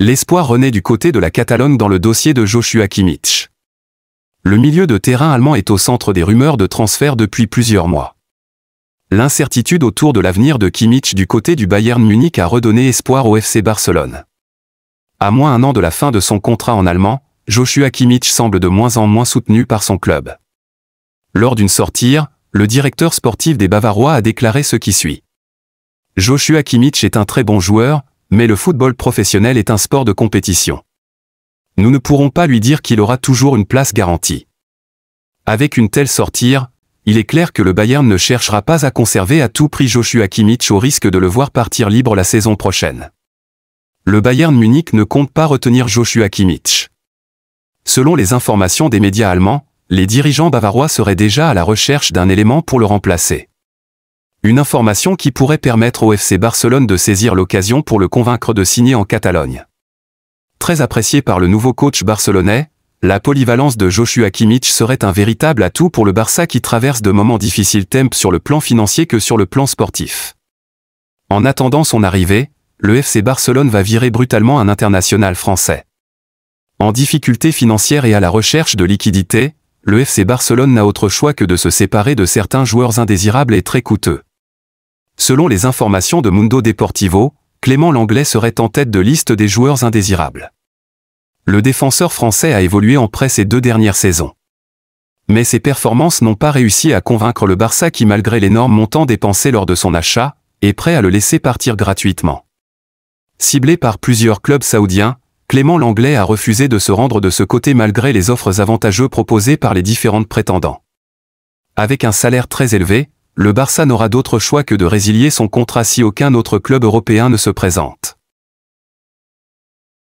L'espoir renaît du côté de la Catalogne dans le dossier de Joshua Kimmich. Le milieu de terrain allemand est au centre des rumeurs de transfert depuis plusieurs mois. L'incertitude autour de l'avenir de Kimmich du côté du Bayern Munich a redonné espoir au FC Barcelone. À moins d'un an de la fin de son contrat en allemand, Joshua Kimmich semble de moins en moins soutenu par son club. Lors d'une sortie, le directeur sportif des Bavarois a déclaré ce qui suit. Joshua Kimmich est un très bon joueur, mais le football professionnel est un sport de compétition. Nous ne pourrons pas lui dire qu'il aura toujours une place garantie. Avec une telle sortie, il est clair que le Bayern ne cherchera pas à conserver à tout prix Joshua Kimmich au risque de le voir partir libre la saison prochaine. Le Bayern Munich ne compte pas retenir Joshua Kimmich. Selon les informations des médias allemands, les dirigeants bavarois seraient déjà à la recherche d'un élément pour le remplacer. Une information qui pourrait permettre au FC Barcelone de saisir l'occasion pour le convaincre de signer en Catalogne. Très apprécié par le nouveau coach barcelonais, la polyvalence de Joshua Kimmich serait un véritable atout pour le Barça qui traverse de moments difficiles tant sur le plan financier que sur le plan sportif. En attendant son arrivée, le FC Barcelone va virer brutalement un international français. En difficulté financière et à la recherche de liquidités, le FC Barcelone n'a autre choix que de se séparer de certains joueurs indésirables et très coûteux. Selon les informations de Mundo Deportivo, Clément Lenglet serait en tête de liste des joueurs indésirables. Le défenseur français a évolué en prêt ces 2 dernières saisons. Mais ses performances n'ont pas réussi à convaincre le Barça qui, malgré l'énorme montant dépensé lors de son achat, est prêt à le laisser partir gratuitement. Ciblé par plusieurs clubs saoudiens, Clément Lenglet a refusé de se rendre de ce côté malgré les offres avantageuses proposées par les différentes prétendants. Avec un salaire très élevé, le Barça n'aura d'autre choix que de résilier son contrat si aucun autre club européen ne se présente.